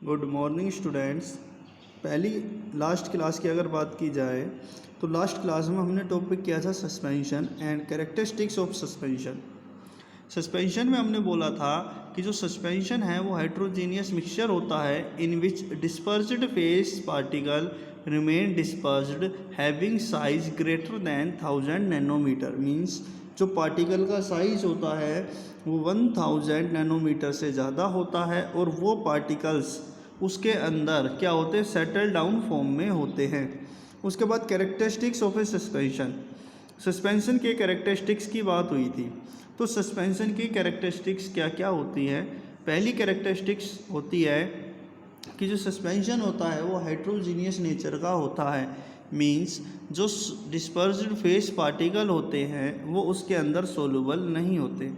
Good morning students. पहली last class की अगर बात की जाए तो लास्ट क्लास में हमने टॉपिक किया था suspension and characteristics of suspension. Suspension में हमने बोला था कि जो सस्पेंशन है वो हेट्रोजीनियस मिक्सचर होता है in which dispersed phase particle remain dispersed having size greater than 1000 nanometer. Means जो पार्टिकल का साइज होता है वो 1000 नैनोमीटर से ज़्यादा होता है और वो पार्टिकल्स उसके अंदर क्या होते हैं, सेटल डाउन फॉर्म में होते हैं। उसके बाद characteristics of A suspension, suspension के कैरेक्टरिस्टिक्स की बात हुई थी। तो सस्पेंशन की कैरेक्टरिस्टिक्स क्या क्या होती है। पहली कैरेक्टरिस्टिक्स होती है कि जो सस्पेंशन होता है वो हेट्रोजीनियस नेचर का होता है। मींस जो डिस्पर्स्ड फेस पार्टिकल होते हैं वो उसके अंदर सोलूबल नहीं होते।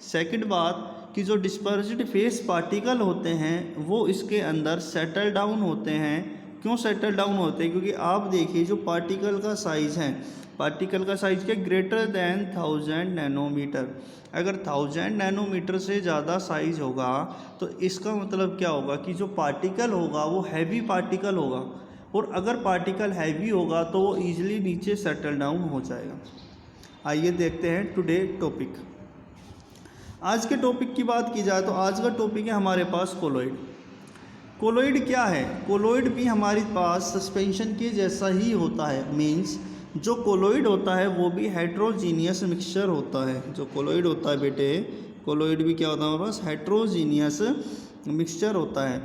सेकंड बात कि जो डिस्पर्स्ड फेस पार्टिकल होते हैं वो इसके अंदर सेटल डाउन होते हैं। क्यों सेटल डाउन होते हैं? क्योंकि आप देखिए जो पार्टिकल का साइज़ है, पार्टिकल का साइज़ क्या, ग्रेटर दैन 1000 नैनोमीटर। अगर 1000 नैनोमीटर से ज़्यादा साइज़ होगा तो इसका मतलब क्या होगा कि जो पार्टिकल होगा वो हैवी पार्टिकल होगा, और अगर पार्टिकल हैवी होगा तो वो ईजिली नीचे सेटल डाउन हो जाएगा। आइए देखते हैं टुडे टॉपिक। आज के टॉपिक की बात की जाए तो आज का टॉपिक है हमारे पास कोलॉइड। कोलॉइड क्या है? कोलॉइड भी हमारे पास सस्पेंशन के जैसा ही होता है। मींस जो कोलॉइड होता है वो भी हेट्रोजीनियस मिक्सचर होता है। जो कोलॉइड होता है बेटे, कोलॉइड भी क्या होता है हमारे पास, हेट्रोजीनियस मिक्सचर होता है।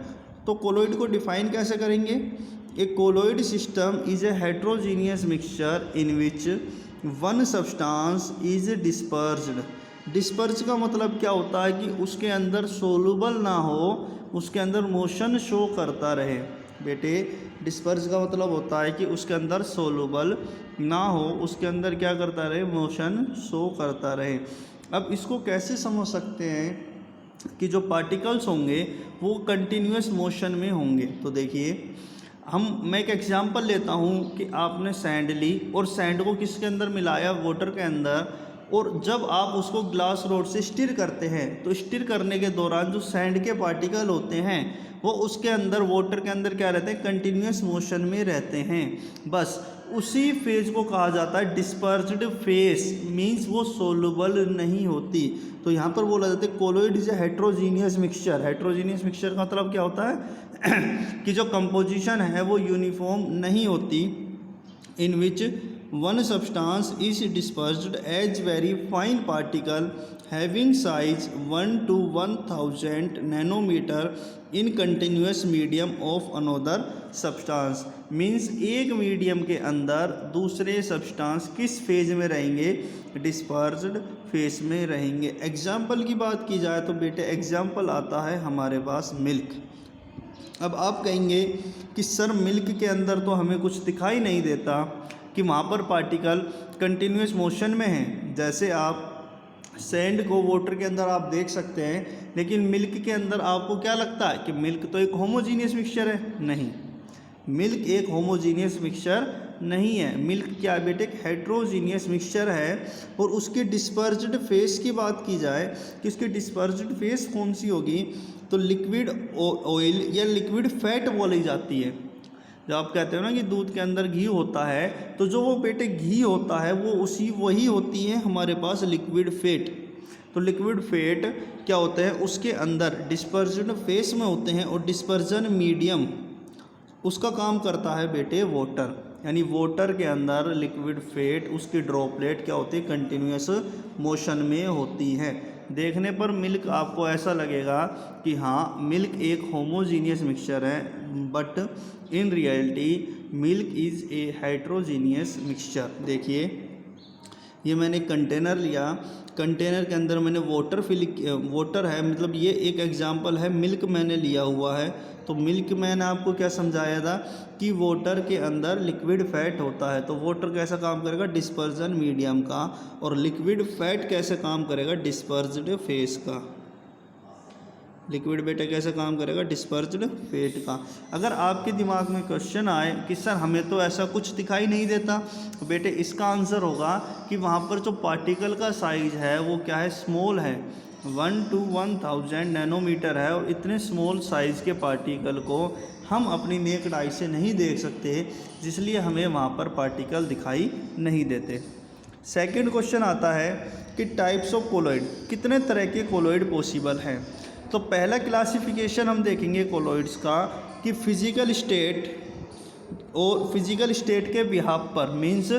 तो कोलॉइड को डिफाइन कैसे करेंगे? A colloid system is a heterogeneous mixture in which one substance is dispersed. Disperse का मतलब क्या होता है कि उसके अंदर सोलूबल ना हो, उसके अंदर मोशन शो करता रहे। बेटे डिस्पर्स का मतलब होता है कि उसके अंदर सोलूबल ना हो, उसके अंदर क्या करता रहे, मोशन शो करता रहे। अब इसको कैसे समझ सकते हैं कि जो पार्टिकल्स होंगे वो कंटिन्यूस मोशन में होंगे। तो देखिए मैं एक एग्जांपल लेता हूँ कि आपने सैंड ली और सैंड को किसके अंदर मिलाया, वाटर के अंदर, और जब आप उसको ग्लास रोड से स्टिर करते हैं तो स्टिर करने के दौरान जो सैंड के पार्टिकल होते हैं वो उसके अंदर, वाटर के अंदर क्या रहते हैं, कंटिन्यूस मोशन में रहते हैं। बस उसी फेज को कहा जाता है डिस्पर्स्ड फेस। मींस वो सोलूबल नहीं होती। तो यहाँ पर बोला जाता है colloid is a heterogeneous mixture. Heterogeneous mixture का मतलब क्या होता है कि जो कंपोजिशन है वो यूनिफॉर्म नहीं होती, इन विच one substance is dispersed as very fine particle having size 1 to 1000 nanometer in continuous medium of another substance। Means एक मीडियम के अंदर दूसरे सब्सटेंस किस फेज में रहेंगे, डिस्पर्स्ड फेज में रहेंगे। एग्जाम्पल की बात की जाए तो बेटे एग्जाम्पल आता है हमारे पास मिल्क। अब आप कहेंगे कि सर मिल्क के अंदर तो हमें कुछ दिखाई नहीं देता कि वहाँ पर पार्टिकल कंटिन्यूस मोशन में हैं। जैसे आप सैंड को वाटर के अंदर आप देख सकते हैं, लेकिन मिल्क के अंदर आपको क्या लगता है कि मिल्क तो एक होमोजीनियस मिक्सचर है? नहीं, मिल्क एक होमोजीनियस मिक्सचर नहीं है। मिल्क क्या है बेटे, एक हेट्रोजीनियस मिक्सचर है। और उसके डिस्पर्स्ड फेस की बात की जाए कि उसकी डिस्पर्स्ड फेस कौन सी होगी, तो लिक्विड ऑयल या लिक्विड फैट बोली जाती है। जब आप कहते हो ना कि दूध के अंदर घी होता है, तो जो वो बेटे घी होता है वो वही होती है हमारे पास लिक्विड फैट। तो लिक्विड फैट क्या होते हैं, उसके अंदर डिस्पर्जन फेस में होते हैं, और डिस्पर्जन मीडियम उसका काम करता है बेटे वाटर। यानी वाटर के अंदर लिक्विड फैट, उसकी ड्रॉपलेट क्या होती है, कंटिन्यूस मोशन में होती है। देखने पर मिल्क आपको ऐसा लगेगा कि हाँ मिल्क एक होमोजीनियस मिक्सचर है, but in reality milk is a heterogeneous mixture. देखिए ये मैंने कंटेनर लिया, कंटेनर के अंदर मैंने वाटर है, मतलब ये एक एग्जांपल है, मिल्क मैंने लिया हुआ है। तो मिल्क मैंने आपको क्या समझाया था कि वाटर के अंदर लिक्विड फैट होता है। तो वाटर कैसा काम करेगा, डिस्पर्जन मीडियम का, और लिक्विड फैट कैसे काम करेगा, डिस्पर्स्ड फेस का। लिक्विड बेटा कैसे काम करेगा, डिस्पर्स्ड फेट का। अगर आपके दिमाग में क्वेश्चन आए कि सर हमें तो ऐसा कुछ दिखाई नहीं देता, तो बेटे इसका आंसर होगा कि वहाँ पर जो पार्टिकल का साइज़ है वो क्या है, स्मॉल है। 1 to 1000 नैनोमीटर है और इतने स्मॉल साइज़ के पार्टिकल को हम अपनी नेक्ड आई से नहीं देख सकते, जिसलिए हमें वहाँ पर पार्टिकल दिखाई नहीं देते। सेकंड क्वेश्चन आता है कि टाइप्स ऑफ कोलॉइड, कितने तरह के कोलॉइड पॉसिबल हैं। तो पहला क्लासिफिकेशन हम देखेंगे कोलॉइड्स का कि फिजिकल स्टेट और फिजिकल स्टेट के बिहाफ पर, means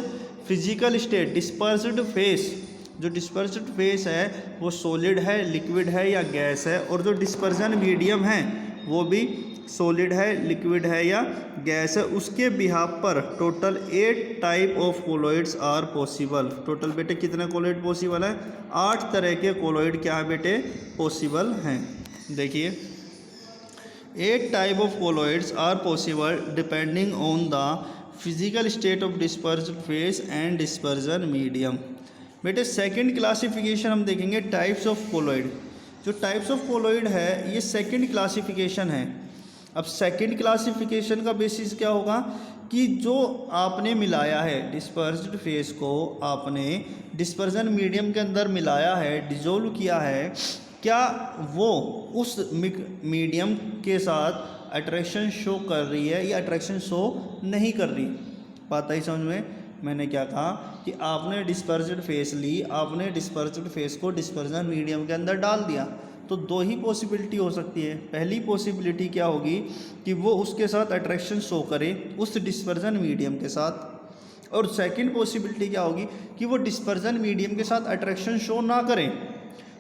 physical state dispersed phase, जो डिस्पर्स्ड फेस है वो सॉलिड है, लिक्विड है या गैस है, और जो डिस्पर्जन मीडियम है वो भी सॉलिड है, लिक्विड है या गैस है, उसके बिहाफ पर total 8 type of colloids are possible. Total बेटे कितने कोलॉइड पॉसिबल है? 8 तरह के कोलॉइड क्या है बेटे? पॉसिबल हैं। देखिए 8 type of colloids are possible depending on the physical state of dispersed phase and dispersion medium. बेटे सेकंड क्लासिफिकेशन हम देखेंगे टाइप्स ऑफ कोलॉइड। जो टाइप्स ऑफ कोलॉइड है ये सेकंड क्लासिफिकेशन है। अब सेकंड क्लासिफिकेशन का बेसिस क्या होगा कि जो आपने मिलाया है डिस्पर्स्ड फेस को, आपने डिस्पर्जन मीडियम के अंदर मिलाया है, डिजोल्व किया है, क्या वो उस मीडियम के साथ अट्रैक्शन शो कर रही है या अट्रैक्शन शो नहीं कर रही। बात आई समझ में? मैंने क्या कहा कि आपने डिस्पर्स्ड फेस ली, आपने डिस्पर्स्ड फेस को डिस्पर्जन मीडियम के अंदर डाल दिया, तो 2 ही पॉसिबिलिटी हो सकती है। पहली पॉसिबिलिटी क्या होगी कि वो उसके साथ अट्रैक्शन शो करे उस डिस्पर्जन मीडियम के साथ, और सेकंड पॉसिबिलिटी क्या होगी कि वो डिस्पर्जन मीडियम के साथ अट्रैक्शन शो ना करें।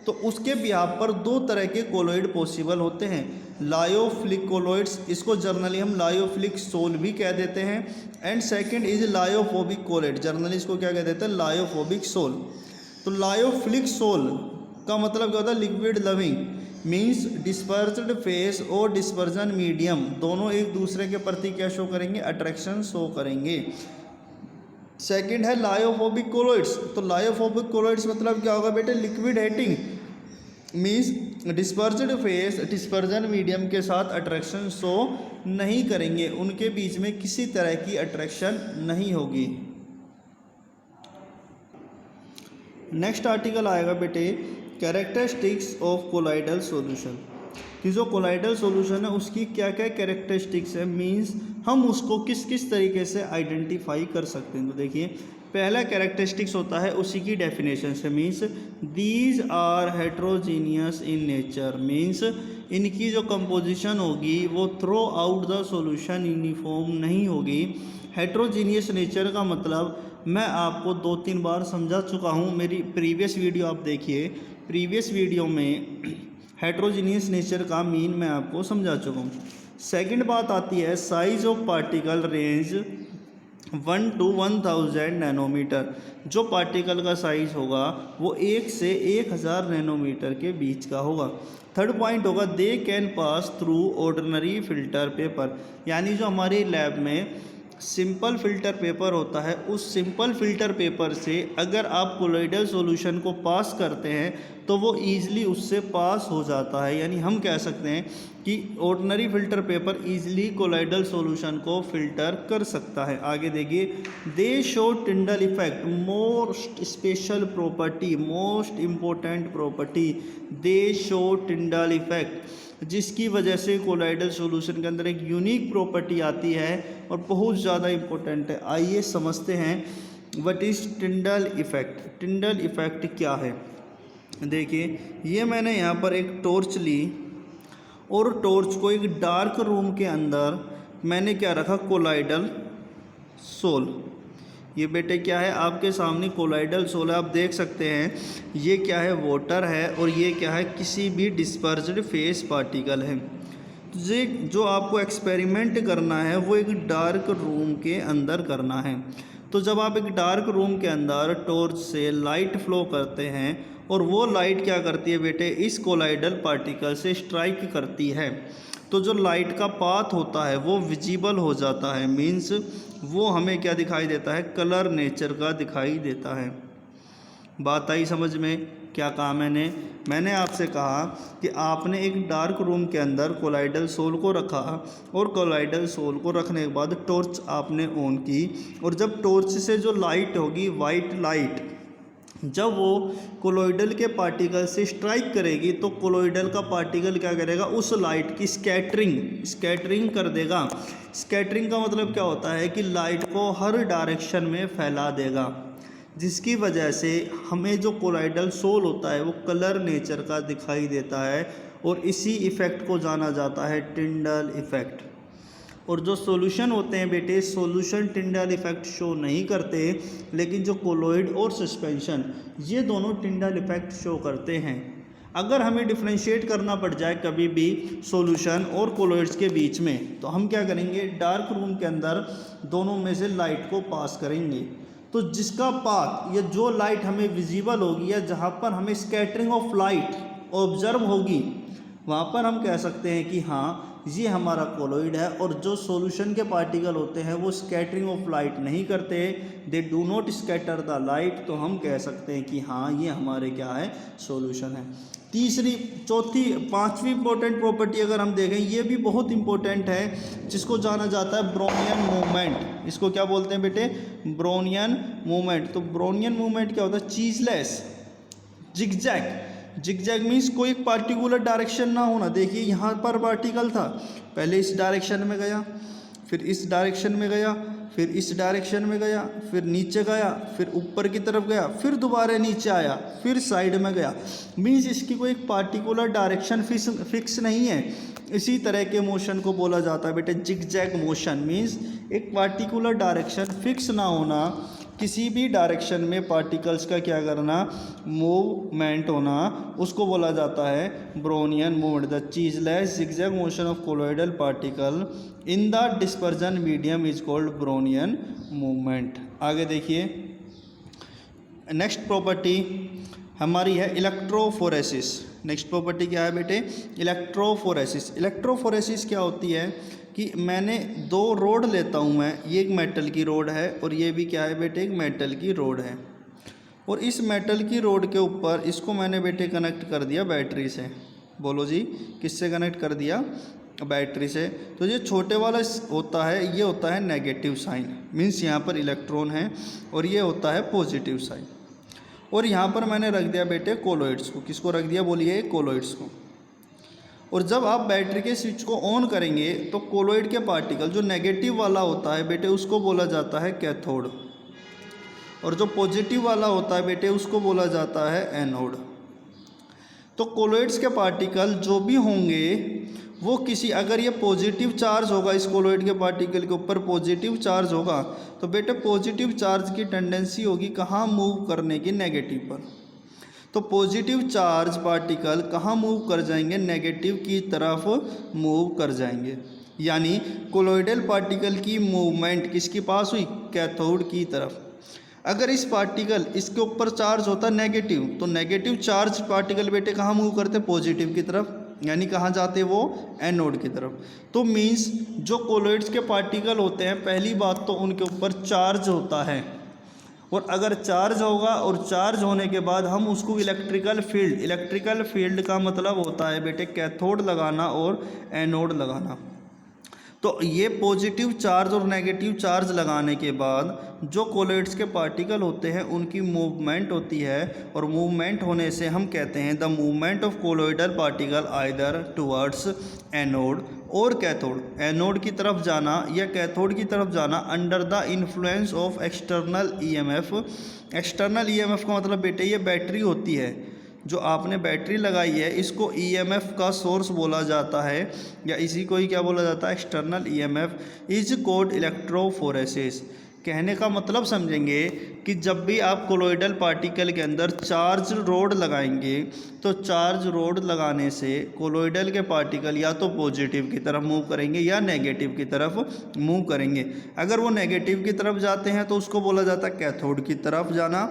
तो उसके बिहाफ पर 2 तरह के कोलॉइड पॉसिबल होते हैं, लायोफिलिक कोलॉइड्स, इसको जर्नली हम लायोफिलिक सोल भी कह देते हैं, and second is lyophobic colloid, generally इसको क्या कह देते हैं? Lyophobic sol. तो लायोफिलिक सोल का मतलब क्या होता है? Liquid loving, means dispersed phase और डिस्पर्जन मीडियम दोनों एक दूसरे के प्रति क्या शो करेंगे? अट्रैक्शन शो करेंगे। सेकंड है लायोफोबिक कोलॉइड्स। तो लायोफोबिक कोलॉइड्स मतलब क्या होगा बेटे? Liquid hating, means dispersed phase dispersion medium के साथ अट्रैक्शन शो नहीं करेंगे, उनके बीच में किसी तरह की अट्रैक्शन नहीं होगी। नेक्स्ट आर्टिकल आएगा बेटे कैरेक्टरिस्टिक्स ऑफ कोलाइडल सॉल्यूशन, कि जो कोलाइडल सॉल्यूशन है उसकी क्या क्या कैरेक्टरिस्टिक्स है, मीन्स हम उसको किस किस तरीके से आइडेंटिफाई कर सकते हैं। तो देखिए पहला कैरेक्टरिस्टिक्स होता है उसी की डेफिनेशन से, means these are heterogeneous in nature, means इनकी जो कंपोजिशन होगी वो throughout the solution uniform नहीं होगी। हेट्रोजीनियस नेचर का मतलब मैं आपको 2-3 बार समझा चुका हूँ, मेरी प्रीवियस वीडियो आप देखिए, प्रीवियस वीडियो में हेट्रोजीनियस नेचर का मीन मैं आपको समझा चुका हूँ। सेकंड बात आती है size of particle range 1 to 1000 nanometre, जो पार्टिकल का साइज होगा वो 1 से 1000 नैनोमीटर के बीच का होगा। थर्ड पॉइंट होगा दे can pass through ordinary filter paper, यानी जो हमारी लैब में सिंपल फिल्टर पेपर होता है, उस सिंपल फिल्टर पेपर से अगर आप कोलॉइडल सॉल्यूशन को पास करते हैं तो वो ईज़िली उससे पास हो जाता है। यानी हम कह सकते हैं कि ordinary filter paper easily colloidal solution को फिल्टर कर सकता है। आगे देखिए दे show Tyndall effect, most special property, most important property, दे शो टिंडल इफेक्ट, जिसकी वजह से कोलॉइडल सॉल्यूशन के अंदर एक यूनिक प्रॉपर्टी आती है और बहुत ज़्यादा इम्पोर्टेंट है। आइए समझते हैं what is टिंडल effect. Tyndall effect क्या है? देखिए ये मैंने यहाँ पर एक टॉर्च ली और टॉर्च को एक डार्क रूम के अंदर मैंने क्या रखा? Colloidal sol. ये बेटे क्या है? आपके सामने कोलॉइडल सोल है, आप देख सकते हैं ये क्या है? वाटर है, और ये क्या है? किसी भी डिस्पर्स्ड फेस पार्टिकल है। तो ये जो आपको एक्सपेरिमेंट करना है वो एक डार्क रूम के अंदर करना है। तो जब आप एक डार्क रूम के अंदर टॉर्च से लाइट फ्लो करते हैं और वो लाइट क्या करती है बेटे? इस कोलॉइडल पार्टिकल से स्ट्राइक करती है, तो जो लाइट का पाथ होता है वो विजिबल हो जाता है, मीन्स वो हमें क्या दिखाई देता है? कलर नेचर का दिखाई देता है। बात आई समझ में? क्या कहा मैंने आपसे कहा कि आपने एक डार्क रूम के अंदर कोलॉइडल सोल को रखा और कोलॉइडल सोल को रखने के बाद टॉर्च आपने ऑन की, और जब टॉर्च से जो लाइट होगी वाइट लाइट, जब वो कोलोइडल के पार्टिकल से स्ट्राइक करेगी तो कोलोइडल का पार्टिकल क्या करेगा, उस लाइट की स्कैटरिंग कर देगा। स्कैटरिंग का मतलब क्या होता है कि लाइट को हर डायरेक्शन में फैला देगा, जिसकी वजह से हमें जो कोलोइडल सोल होता है वो कलर नेचर का दिखाई देता है, और इसी इफ़ेक्ट को जाना जाता है टिंडल इफ़ेक्ट। और जो सॉल्यूशन होते हैं बेटे, सॉल्यूशन टिंडल इफ़ेक्ट शो नहीं करते, लेकिन जो कोलोइड और सस्पेंशन ये दोनों टिंडल इफ़ेक्ट शो करते हैं। अगर हमें डिफ्रेंशिएट करना पड़ जाए कभी भी सॉल्यूशन और कोलोइड्स के बीच में, तो हम क्या करेंगे, डार्क रूम के अंदर दोनों में से लाइट को पास करेंगे। तो जिसका पाथ या जो लाइट हमें विजिबल होगी या जहाँ पर हमें स्कैटरिंग ऑफ लाइट ऑब्जर्व होगी, वहाँ पर हम कह सकते हैं कि हाँ ये हमारा कोलोइड है। और जो सॉल्यूशन के पार्टिकल होते हैं वो स्कैटरिंग ऑफ लाइट नहीं करते, they do not scatter the light, तो हम कह सकते हैं कि हाँ ये हमारे क्या है, सॉल्यूशन है। तीसरी, चौथी, पांचवी इंपॉर्टेंट प्रॉपर्टी अगर हम देखें, ये भी बहुत इंपॉर्टेंट है, जिसको जाना जाता है ब्रोनियन मूवमेंट। इसको क्या बोलते हैं बेटे, ब्रोनियन मूवमेंट। तो ब्रोनियन मूवमेंट क्या होता है, चीजलेस जिगजैग। जिगजैग मीन्स कोई एक पार्टिकुलर डायरेक्शन ना होना। देखिए यहाँ पर पार्टिकल था, पहले इस डायरेक्शन में गया, फिर इस डायरेक्शन में गया, फिर इस डायरेक्शन में गया, फिर नीचे गया, फिर ऊपर की तरफ गया, फिर दोबारा नीचे आया, फिर साइड में गया। मीन्स इसकी कोई एक पार्टिकुलर डायरेक्शन फिक्स नहीं है। इसी तरह के मोशन को बोला जाता है बेटे जिगजैग मोशन। मीन्स एक पार्टिकुलर डायरेक्शन फिक्स ना होना, किसी भी डायरेक्शन में पार्टिकल्स का क्या करना, मूवमेंट होना, उसको बोला जाता है Brownian movement. The ceaseless zigzag motion of colloidal particle in the dispersion medium is called Brownian movement. आगे देखिए, नेक्स्ट प्रॉपर्टी हमारी है इलेक्ट्रोफोरेसिस। नेक्स्ट प्रॉपर्टी क्या है बेटे, इलेक्ट्रोफोरेसिस। इलेक्ट्रोफोरेसिस क्या होती है कि मैंने दो रोड लेता हूँ मैं, ये एक मेटल की रोड है और ये भी क्या है बेटे, एक मेटल की रोड है। और इस मेटल की रोड के ऊपर इसको मैंने बेटे कनेक्ट कर दिया बैटरी से। बोलो जी, किससे कनेक्ट कर दिया, बैटरी से। तो ये छोटे वाला होता है, ये होता है नेगेटिव साइन, मीन्स यहाँ पर इलेक्ट्रॉन है, और ये होता है पॉजिटिव साइन। और यहाँ पर मैंने रख दिया बेटे कोलोइड्स को। किसको रख दिया, बोलिए, कोलोइड्स को। और जब आप बैटरी के स्विच को ऑन करेंगे तो कोलोइड के पार्टिकल जो नेगेटिव वाला होता है बेटे उसको बोला जाता है कैथोड, और जो पॉजिटिव वाला होता है बेटे उसको बोला जाता है एनोड। तो कोलोइड्स के पार्टिकल जो भी होंगे वो किसी, अगर ये पॉजिटिव चार्ज होगा, इस कोलोइड के पार्टिकल के ऊपर पॉजिटिव चार्ज होगा, तो बेटे पॉजिटिव चार्ज की टेंडेंसी होगी कहाँ मूव करने की, नेगेटिव पर। तो पॉजिटिव चार्ज पार्टिकल कहाँ मूव कर जाएंगे, नेगेटिव की तरफ मूव कर जाएंगे। यानी कोलोइडल पार्टिकल की मूवमेंट किसके पास हुई, कैथोड की तरफ। अगर इस पार्टिकल, इसके ऊपर चार्ज होता नेगेटिव, तो नेगेटिव चार्ज पार्टिकल बेटे कहाँ मूव करते, पॉजिटिव की तरफ, यानी कहाँ जाते वो, एनोड की तरफ। तो मीन्स जो कोलोइड्स के पार्टिकल होते हैं, पहली बात तो उनके ऊपर चार्ज होता है, और अगर चार्ज होगा और चार्ज होने के बाद हम उसको इलेक्ट्रिकल फील्ड का मतलब होता है बेटे कैथोड लगाना और एनोड लगाना। तो ये पॉजिटिव चार्ज और नेगेटिव चार्ज लगाने के बाद जो कोलोइड्स के पार्टिकल होते हैं उनकी मूवमेंट होती है, और मूवमेंट होने से हम कहते हैं the movement of colloidal particle either towards anode और कैथोड, एनोड की तरफ जाना या कैथोड की तरफ जाना under the influence of external EMF. External EMF का मतलब बेटे ये बैटरी होती है, जो आपने बैटरी लगाई है इसको ईएमएफ का सोर्स बोला जाता है, या इसी को ही क्या बोला जाता है, external EMF is called electrophoresis. कहने का मतलब समझेंगे कि जब भी आप कोलोइडल पार्टिकल के अंदर चार्ज रोड लगाएंगे तो चार्ज रोड लगाने से कोलोइडल के पार्टिकल या तो पॉजिटिव की तरफ मूव करेंगे या नेगेटिव की तरफ मूव करेंगे। अगर वो नेगेटिव की तरफ जाते हैं तो उसको बोला जाता है कैथोड की तरफ जाना,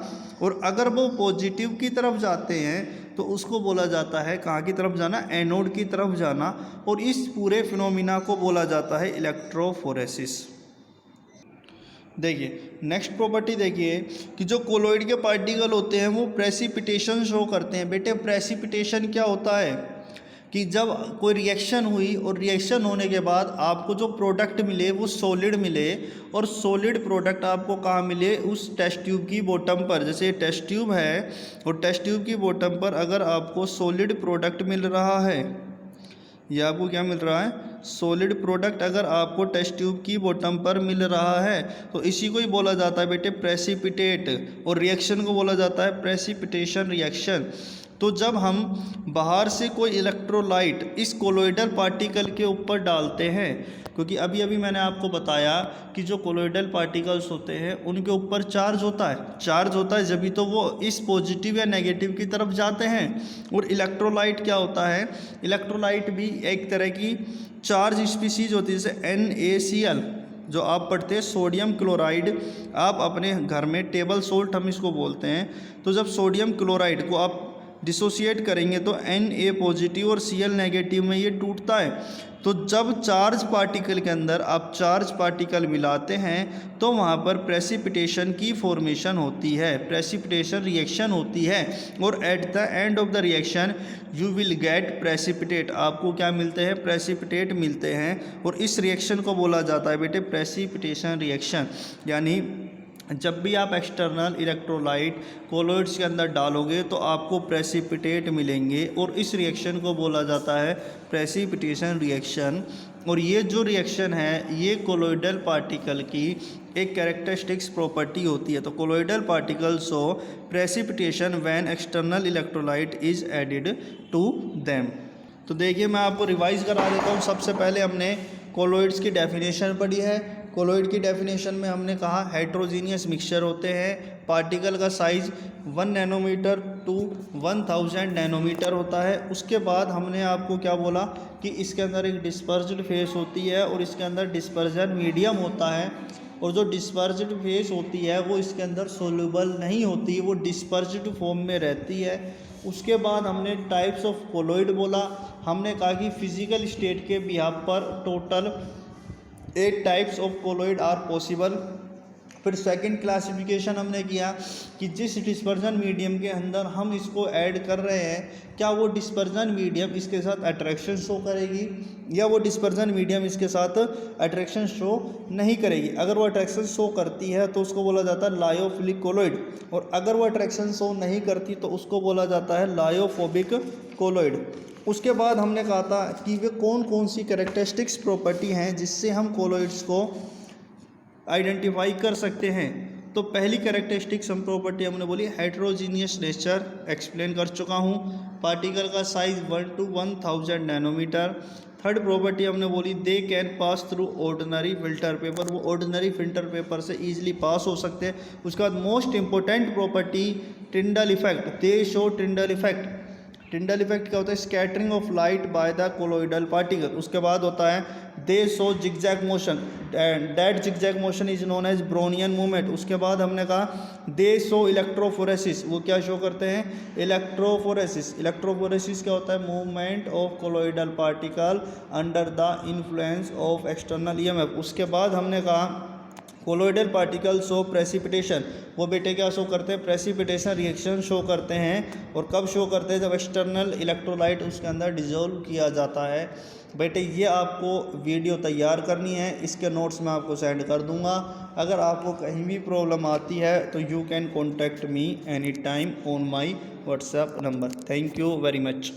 और अगर वो पॉजिटिव की तरफ जाते हैं तो उसको बोला जाता है कहाँ की तरफ जाना, एनोड की तरफ जाना। और इस पूरे फिनोमिना को बोला जाता है इलेक्ट्रोफोरेसिस। देखिए नेक्स्ट प्रॉपर्टी देखिए कि जो कोलोइड के पार्टिकल होते हैं वो प्रेसिपिटेशन शो करते हैं। बेटे प्रेसिपिटेशन क्या होता है कि जब कोई रिएक्शन हुई और रिएक्शन होने के बाद आपको जो प्रोडक्ट मिले वो सॉलिड मिले, और सॉलिड प्रोडक्ट आपको कहाँ मिले, उस टेस्ट ट्यूब की बॉटम पर। जैसे टेस्ट ट्यूब है और टेस्ट ट्यूब की बॉटम पर अगर आपको सॉलिड प्रोडक्ट मिल रहा है, ये आपको क्या मिल रहा है, सॉलिड प्रोडक्ट अगर आपको टेस्ट ट्यूब की बॉटम पर मिल रहा है, तो इसी को ही बोला जाता है बेटे प्रेसिपिटेट, और रिएक्शन को बोला जाता है प्रेसिपिटेशन रिएक्शन। तो जब हम बाहर से कोई इलेक्ट्रोलाइट इस कोलोइडल पार्टिकल के ऊपर डालते हैं, क्योंकि अभी अभी मैंने आपको बताया कि जो कोलोइडल पार्टिकल्स होते हैं उनके ऊपर चार्ज होता है, जब तो वो इस पॉजिटिव या नेगेटिव की तरफ जाते हैं। और इलेक्ट्रोलाइट क्या होता है, इलेक्ट्रोलाइट भी एक तरह की चार्ज स्पीसीज होती है, जैसे NaCl जो आप पढ़ते हैं सोडियम क्लोराइड, आप अपने घर में टेबल सोल्ट हम इसको बोलते हैं। तो जब सोडियम क्लोराइड को आप डिसोसिएट करेंगे तो Na पॉजिटिव और Cl नेगेटिव में ये टूटता है। तो जब चार्ज पार्टिकल के अंदर आप चार्ज पार्टिकल मिलाते हैं तो वहाँ पर प्रेसिपिटेशन की फॉर्मेशन होती है, प्रेसिपिटेशन रिएक्शन होती है, और at the end of the reaction you will get precipitate, आपको क्या मिलते हैं, प्रेसिपिटेट मिलते हैं। और इस रिएक्शन को बोला जाता है बेटे प्रेसिपिटेशन रिएक्शन। यानी जब भी आप एक्सटर्नल इलेक्ट्रोलाइट कोलोइड्स के अंदर डालोगे तो आपको प्रेसिपिटेट मिलेंगे, और इस रिएक्शन को बोला जाता है प्रेसिपिटेशन रिएक्शन। और ये जो रिएक्शन है ये कोलोइडल पार्टिकल की एक कैरेक्टरिस्टिक्स प्रॉपर्टी होती है। तो colloidal particle show precipitation when external electrolyte is added to them. तो देखिए मैं आपको रिवाइज करा देता हूँ। सबसे पहले हमने कोलोइड्स की डेफिनेशन पढ़ी है। कोलोइड की डेफिनेशन में हमने कहा हेट्रोजीनियस मिक्सचर होते हैं, पार्टिकल का साइज़ 1 नैनोमीटर टू 1000 नैनोमीटर होता है। उसके बाद हमने आपको क्या बोला कि इसके अंदर एक डिस्पर्ज्ड फेस होती है और इसके अंदर डिस्पर्जन मीडियम होता है, और जो डिस्पर्ज्ड फेस होती है वो इसके अंदर सोल्यूबल नहीं होती, वो डिस्पर्ज्ड फॉर्म में रहती है। उसके बाद हमने टाइप्स ऑफ कोलोइड बोला। हमने कहा कि फिजिकल स्टेट के बिहाफ पर total 8 types of colloid are possible. फिर सेकंड क्लासिफिकेशन हमने किया कि जिस डिस्पर्जन मीडियम के अंदर हम इसको ऐड कर रहे हैं, क्या वो डिस्पर्जन मीडियम इसके साथ अट्रैक्शन शो करेगी या वो डिस्पर्जन मीडियम इसके साथ अट्रैक्शन शो नहीं करेगी। अगर वो अट्रैक्शन शो करती है तो उसको बोला जाता है लायोफिलिक कोलोइड, और अगर वो अट्रैक्शन शो नहीं करती तो उसको बोला जाता है लायोफोबिक कोलोइड। उसके बाद हमने कहा था कि वे कौन कौन सी कैरेक्टरिस्टिक्स प्रॉपर्टी हैं जिससे हम कोलोइड्स को आइडेंटिफाई कर सकते हैं। तो पहली कैरेक्टरिस्टिक्स हम प्रॉपर्टी हमने बोली हेट्रोजीनियस नेचर, एक्सप्लेन कर चुका हूँ। पार्टिकल का size 1 to 1000 nanometre. Third property हमने बोली they can pass through ordinary filter paper, वो ऑर्डिनरी फिल्टर पेपर से ईजिली पास हो सकते हैं। उसके बाद most important property Tyndall effect, they show Tyndall effect. Tyndall effect क्या होता है, scattering of light by the colloidal particle. उसके बाद होता है they show zigzag motion, that zigzag motion is known as Brownian movement. उसके बाद हमने कहा दे शो इलेक्ट्रोफोरेसिस, वो क्या शो करते हैं, इलेक्ट्रोफोरेसिस। इलेक्ट्रोफोरेसिस क्या होता है, movement of colloidal particle under the influence of external EMF. उसके बाद हमने कहा कोलोइडल पार्टिकल शो प्रेसिपिटेशन, वो बेटे क्या शो करते हैं, प्रेसिपिटेशन रिएक्शन शो करते हैं। और कब शो करते हैं, जब एक्सटर्नल इलेक्ट्रोलाइट उसके अंदर डिजोल्व किया जाता है। बेटे ये आपको वीडियो तैयार करनी है, इसके नोट्स मैं आपको सेंड कर दूंगा। अगर आपको कहीं भी प्रॉब्लम आती है तो you can contact me any time on my WhatsApp number. Thank you very much.